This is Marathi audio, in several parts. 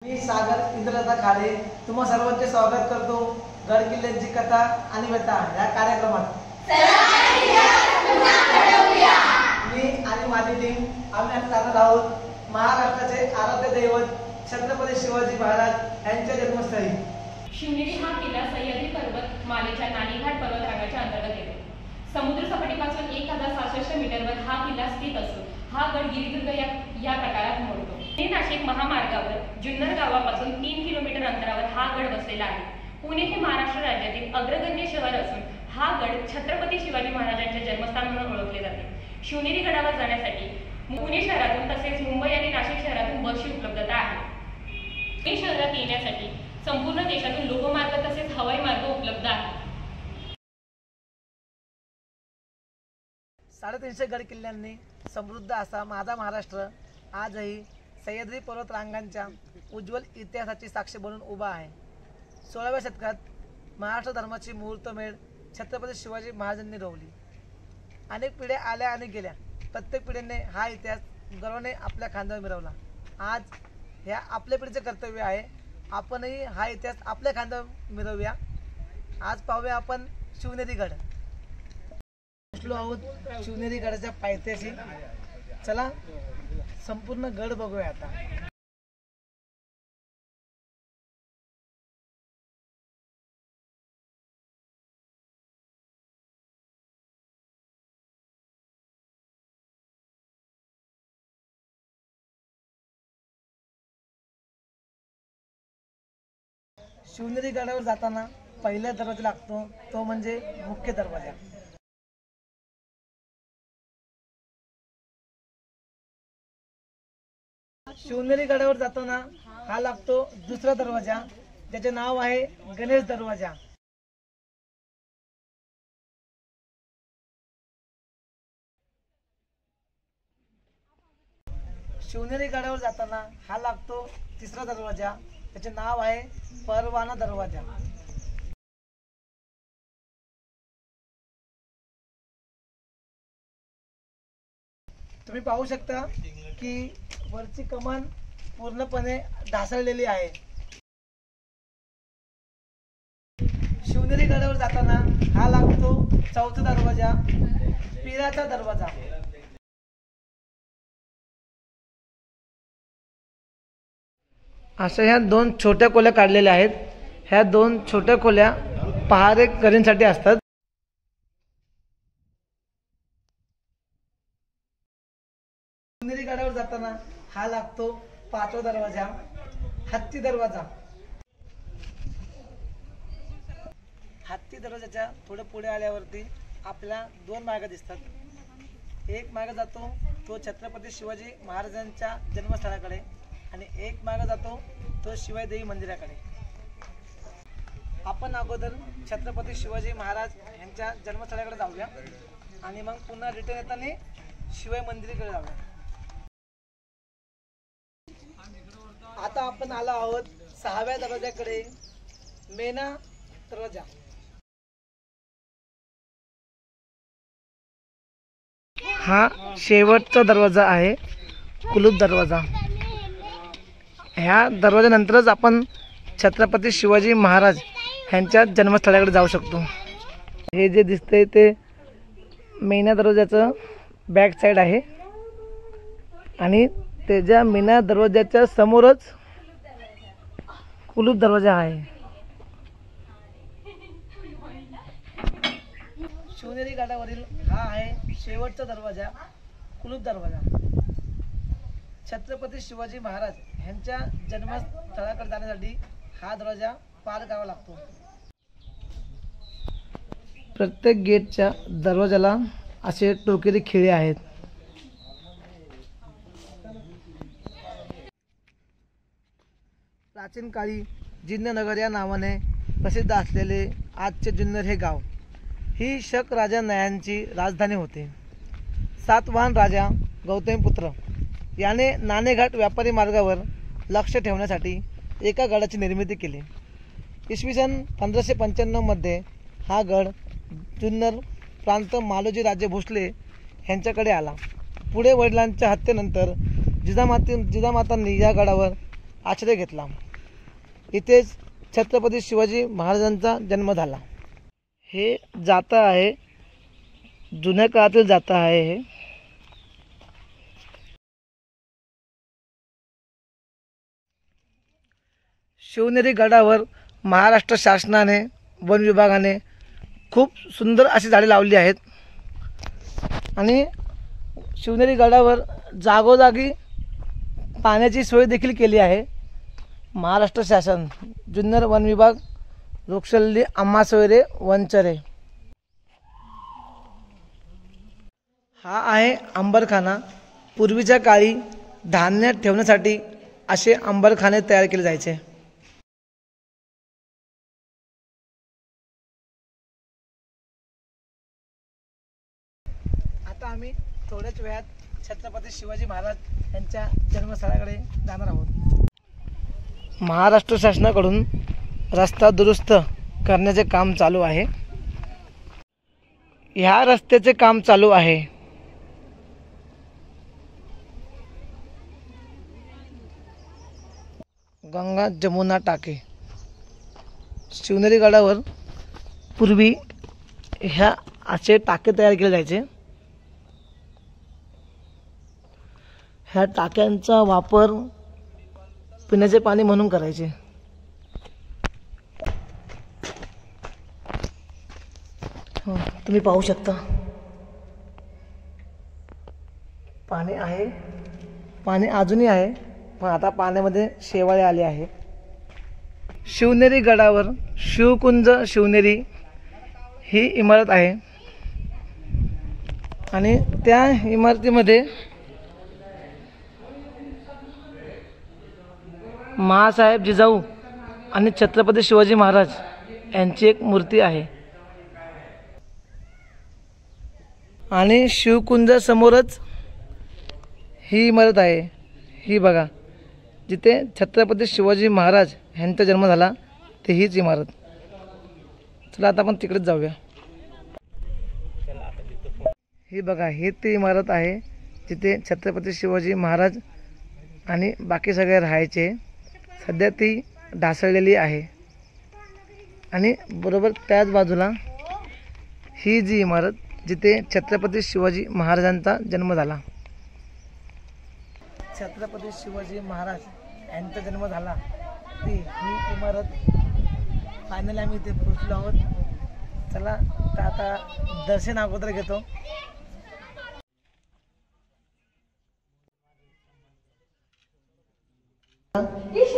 मी सागर इंद्रलता खाडे तुम्हा सर्वांचे स्वागत करतो गड किल्ल्यांची कथा आणि व्यथा या कार्यक्रमात। मी आणि माझी टीम आम्ही आज जाणार आहोत महाराष्ट्राचे आराध्य दैवत छत्रपती शिवाजी महाराज यांच्या जन्मस्थळी। शिवनेरी हा किल्ला सह्याद्री पर्वत मालेच्या नाणेघाट पर्वतरांगाच्या अंतर्गत येतो। समुद्र सपाटीपासून 1066 मीटरवर हा किल्ला स्थित असून हा गड गिरिदुर्ग या प्रकारात मोडतो। पुणे-नाशिक महामार्गावर जुन्नर गावापासून 3 किलोमीटर अंतरावर हा गड वसलेला आहे। पुणे हे महाराष्ट्र राज्यातील अग्रगण्य शहर असून हा गड छत्रपती शिवाजी महाराजांचे जन्मस्थान म्हणून ओळखले जाते। शिवनेरी गडावर जाण्यासाठी पुणे शहरातून तसेच मुंबई आणि नाशिक शहरातून बसची उपलब्धता आहे। पुणे शहरात येण्यासाठी संपूर्ण देशातून लोकमार्ग तसेच हवाई मार्ग उपलब्ध आहे। 350 गड किल्ल्यांनी समृद्ध असा माझा महाराष्ट्र आजही सह्याद्री पर्वत रांगांच्या उज्ज्वल इतिहासाची साक्ष बनून उभा आहे। 16व्या शतकात महाराष्ट्र धर्माची मुहूर्तमेढ छत्रपती शिवाजी महाराजांनी रोवली। अनेक पिढ्या आल्या आणि गेल्या, प्रत्येक पिढीने हा इतिहास गर्वाने आपल्या खांद्यावर मिरवला। आज ह्या आपल्या पिढीचे कर्तव्य आहे, आपणही हा इतिहास आपल्या खांद्यावर मिरवूया। आज पाहूया आपण शिवनेरी गड। पोचलो आहोत शिवनेरी गडाच्या पायथ्याशी। चला संपूर्ण गड बघूया आता। शिवनेरी गडावर जाताना पहिला दरवाजा लागतो तो म्हणजे मुख्य दरवाजा। शिवनेरी गडावर जाताना हा लागतो दुसरा दरवाजा, ज्याचे नाव आहे गणेश दरवाजा। शिवनेरी गडावर जाताना हा लागतो तिसरा दरवाजा, त्याचे नाव आहे परवाना दरवाजा। तुम्ही पाहू शकता की वरची कमान पूर्णपणे ढासळलेली आहे। शिवनेरी गडावर जाताना हा लागतो चौथा दरवाजा, पिराचा दरवाजा। अशा ह्या दोन छोट्या खोल्या काढलेल्या आहेत। ह्या दोन छोट्या खोल्या पहारेकरींसाठी असतात। शिवनेरी गडावर जाताना हा लागतो 5वा दरवाजा, हत्ती दरवाजा। हत्ती दरवाजाच्या थोडे पुढे आल्यावरती आपल्याला 2 मार्ग दिसतात। एक मार्ग जातो तो छत्रपती शिवाजी महाराजांच्या जन्मस्थळाकडे आणि एक मार्ग जातो तो शिवाई देवी मंदिराकडे। आपण अगोदर छत्रपती शिवाजी महाराज यांच्या जन्मस्थळाकडे जाऊया आणि मग पुन्हा रिटर्न येताना शिवाई मंदिराकडे जाऊया। आता आपण आलो आहोत 6व्या दरवाजाकडे, मेना दरवाजा। हा शेवटचा दरवाजा आहे, कुलूप दरवाजा। ह्या दरवाजानंतरच आपण छत्रपती शिवाजी महाराज यांच्या जन्मस्थळाकडे जाऊ शकतो। हे जे दिसतंय ते मेना दरवाजाचं बॅक साईड आहे आणि त्याच्या मेना दरवाजाच्या समोरच कुलूप दरवाजा आहे। शिवनेरी गडावरील हा आहे शेवटचा दरवाजा, कुलूप दरवाजा। छत्रपती शिवाजी महाराज यांच्या जन्मस्थळाकडे जाण्यासाठी हा दरवाजा पार करावा लागतो। प्रत्येक गेटच्या दरवाजाला असे टोकेरी खिळे आहेत। प्राचीन काळी जिन्ननगर या नावाने प्रसिद्ध असलेले आजचे जुन्नर हे गाव ही शक राजा नयांची राजधानी होते। सातवाहन राजा गौतमीपुत्र याने नाणेघाट व्यापारी मार्गावर लक्ष ठेवण्यासाठी एका गडाची निर्मिती केली। इसवी सन 1595 मध्ये हा गड जुन्नर प्रांत मालोजी राजे भोसले यांच्याकडे आला। पुढे वडिलांच्या हत्येनंतर जिजामातांनी या गडावर आश्रय घेतला. इथेच छत्रपती शिवाजी महाराजांचा जन्म झाला. हे जातं आहे, जुन्या काळातील जातं आहे हे. शिवनेरी गडावर महाराष्ट्र शासनाने, वन विभागाने खूप सुंदर अशी झाडे लावली आहेत. आणि शिवनेरी गडावर जागोजागी पाण्याची सोय देखील केली आहे. महाराष्ट्र शासन, जुन्नर वन विभाग, वृक्षल्ली आम्हा सोयरे वनचरे. हा आहे अंबरखाना. पूर्वीच्या काळी धान्य ठेवण्यासाठी असे अंबरखाने तयार केले जायचे. आता आम्ही थोड्याच वेळात छत्रपती शिवाजी महाराज यांच्या जन्मस्थळाकडे जाणार आहोत. महाराष्ट्र शासनाकडून रस्ता दुरुस्त करण्याचे काम चालू आहे. ह्या रस्त्याचे काम चालू आहे. गंगा जमुना टाके. शिवनेरी गडावर पूर्वी ह्या असे टाके तयार केले जायचे. ह्या टाक्यांचा वापर पिण्याचे पाणी म्हणून करायचे. तुम्ही पाहू शकता पाणी आहे. पाणी अजूनही आहे, पण आता पाण्यामध्ये शेवाळे आले आहे. शिवनेरी गडावर शिवकुंज शिवनेरी ही इमारत आहे. आणि त्या इमारतीमध्ये महासाहेब जिजाऊ आणि छत्रपती शिवाजी महाराज यांची एक मूर्ती आहे. आणि शिवकुंज समोरच ही इमारत आहे. ही बघा, जिथे छत्रपती शिवाजी महाराज यांचा जन्म झाला ते हीच इमारत. चला आता आपण तिकडेच जाऊया. ही बघा, ही ती इमारत आहे जिथे छत्रपती शिवाजी महाराज आणि बाकी सगळे राहायचे. सध्या ती ढासळलेली आहे. आणि बरोबर त्याच बाजूला ही जी इमारत जिथे छत्रपती शिवाजी महाराजांचा जन्म झाला. छत्रपती शिवाजी महाराज यांचा जन्म झाला ती ही इमारत. फायनली आम्ही इथे पोहोचलो आहोत. चला तर आता दर्शन अगोदर घेतो.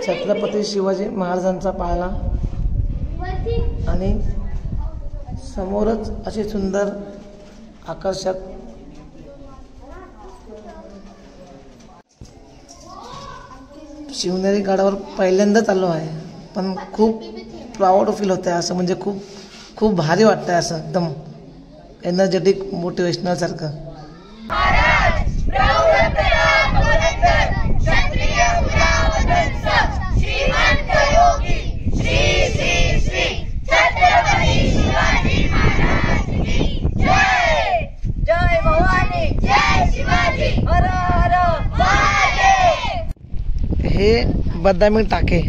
छत्रपती शिवाजी महाराजांचा पाळणा आणि समोरच असे सुंदर आकर्षक शिवनेरी गडावर पहिल्यांदाच आलो आहे, पण खूप प्राऊड फील होतं आहे. असं म्हणजे खूप खूप भारी वाटतं आहे. असं एकदम एनर्जेटिक मोटिवेशनल सारखं. हे बदामी टाके.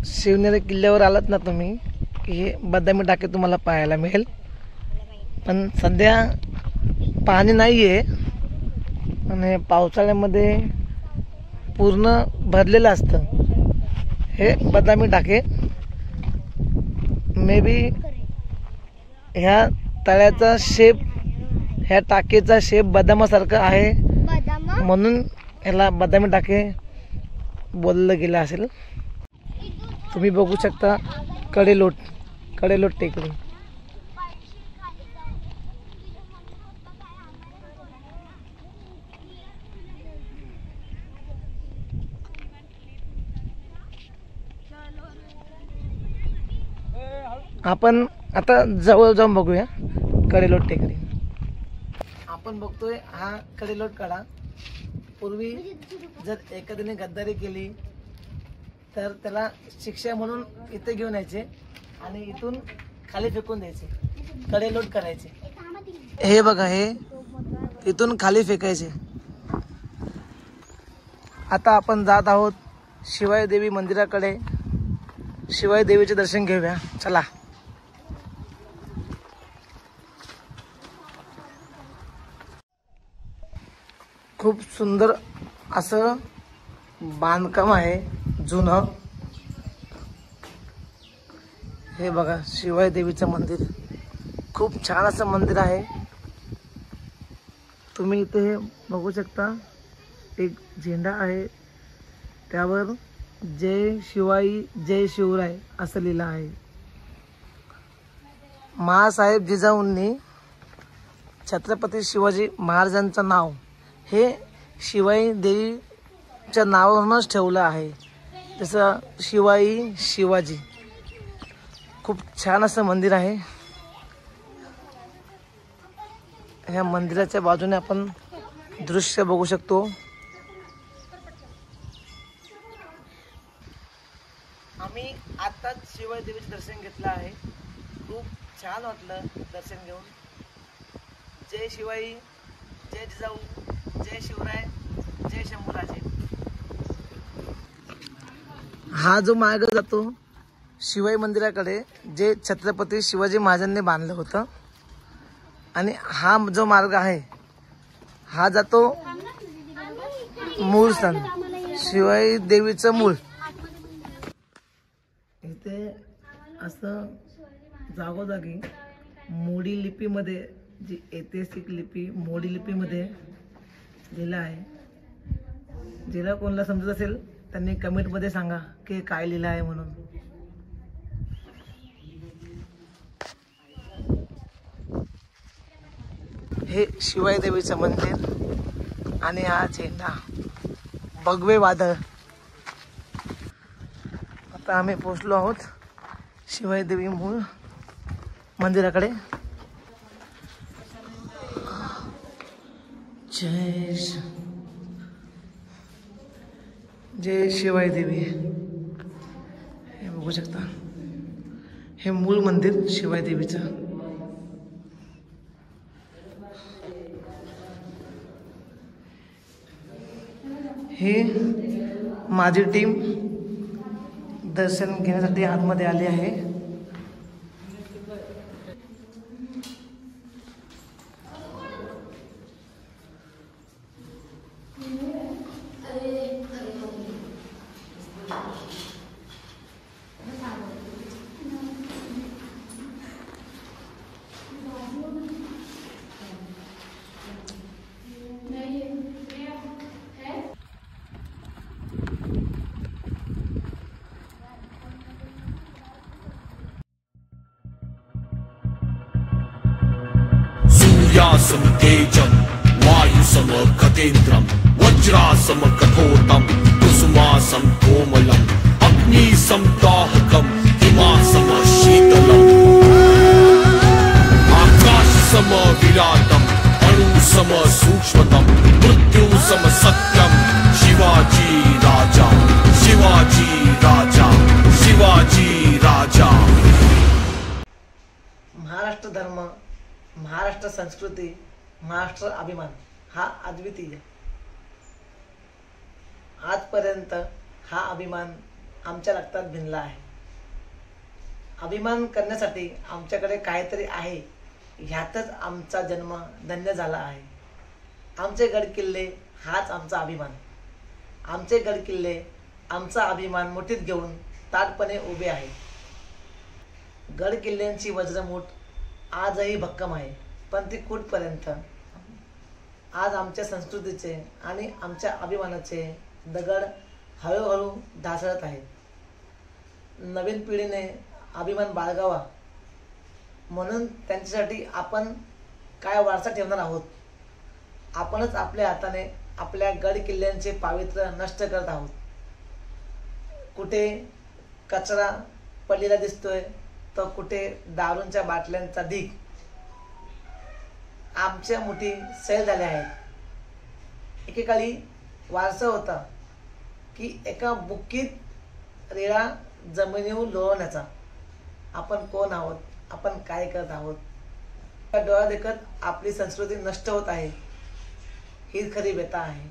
शिवनेरी किल्ल्यावर आलात ना तुम्ही, हे बदामी टाके तुम्हाला पाहायला मिळेल. पण सध्या पाणी नाही आहे आणि पावसाळ्यामध्ये पूर्ण भरलेलं असतं हे बदामी टाके. मे बी ह्या तळ्याचा शेप, ह्या टाकेचा शेप बदामासारखा आहे म्हणून ह्याला बदामी टाके बोललं गेलं असेल. तुम्ही बघू शकता कडेलोट टेकडी. आपण आता जवळ जाऊन बघूया कडेलोट टेकडी. आपण बघतोय हा कडेलोट कडा. पूर्वी जर एखाद्याने गद्दारी केली तर त्याला शिक्षा म्हणून इथे घेऊन यायचे आणि इथून खाली फेकून द्यायचे, कडेलोट करायचे. हे बघा, हे इथून खाली फेकायचे. आता आपण जात आहोत शिवाई देवी मंदिराकडे. शिवाई देवीचे दर्शन घेऊया, चला. खूप सुंदर असं बांधकाम आहे जुनं. हे बघा शिवाई देवीचं मंदिर, खूप छान असं मंदिर आहे. तुम्ही इथे बघू शकता एक झेंडा आहे, त्यावर जय शिवाई जय शिवराय असं लिहिलं आहे. महासाहेब जिजाऊंनी छत्रपती शिवाजी महाराजांचं नाव हे शिवाई देवीच्या नावावरूनच ठेवलं आहे, जसं शिवाई शिवाजी. खूप छान असं मंदिर आहे. ह्या मंदिराच्या बाजूने आपण दृश्य बघू शकतो. आम्ही आताच शिवाई देवीचे दर्शन घेतलं आहे. खूप छान वाटलं दर्शन घेऊन. जय शिवाई जय जिजाऊ जय शिवराय जय शंभूराजे. हा जो मार्ग जातो शिवाई मंदिराकडे, जे छत्रपती शिवाजी महाराजांनी बांधलं होतं, आणि हा जो मार्ग आहे हा जातो मूळ स्थान शिवाई देवीचं मूळ. इथे असं जागोजागी मोडी लिपीमध्ये, जी ऐतिहासिक लिपी मोडी लिपीमध्ये लिहिलं आहे. ज्याला कोणाला समजत असेल त्यांनी कमेंटमध्ये सांगा की काय लिहिलं आहे म्हणून. हे शिवाई देवीचं मंदिर आणि हा झेंडा, भगवे वादळ. आता आम्ही पोहोचलो आहोत शिवाई देवी मूळ मंदिराकडे. जय शिवाई देवी. हे बघू शकता, हे मूळ मंदिर शिवाई देवीचं. हे माझी टीम दर्शन घेण्यासाठी आतमध्ये आली आहे. सूर्यासम तेजं वायुसम खतेन्द्रं वज्रासम कठोरं कुसुमासम कोमलं अग्निसम दाहकं हिमासम शीतलम् आकाशसम विराटं अणुसम सूक्ष्मतं मृत्युसम सत्यं शिवाजी राजा शिवाजी राजा शिवाजी राजा. महाराष्ट्र धर्म, महाराष्ट्र संस्कृती, महाराष्ट्र अभिमान हा अद्वितीय. आजपर्यंत हा अभिमान आमच्या रक्तात भिनला आहे. अभिमान करण्यासाठी आमच्याकडे काहीतरी आहे, ह्यातच आमचा जन्म धन्य झाला आहे. आमचे गड किल्ले हाच आमचा अभिमान. आमचे गड किल्ले आमचा अभिमान मुठीत घेऊन ताठपणे उभे आहेत. गड किल्ल्यांची वज्रमूठ आजही भक्कम आहे, पण ती कुठपर्यंत. आज आमच्या संस्कृतीचे आणि आमच्या अभिमानाचे दगड हळूहळू ढासळत आहेत. नवीन पिढीने अभिमान बाळगावा म्हणून त्यांच्यासाठी आपण काय वारसा ठेवणार आहोत. आपणच आपल्या हाताने आपल्या गड किल्ल्यांचे पावित्र्य नष्ट करत आहोत. कुठे कचरा पडलेला दिसतोय, तर कुठे दारूंच्या बाटल्यांचा ढीग. आमच्या मुठी सैल झाल्या आहेत. एकेकाळी वारसा होता की एका बुक्कीत रेळा जमिनीवर लोळवण्याचा. आपण कोण आहोत, आपण काय करत आहोत. डोळा देखत आपली संस्कृती नष्ट होत आहे, ही खरी व्यथा आहे.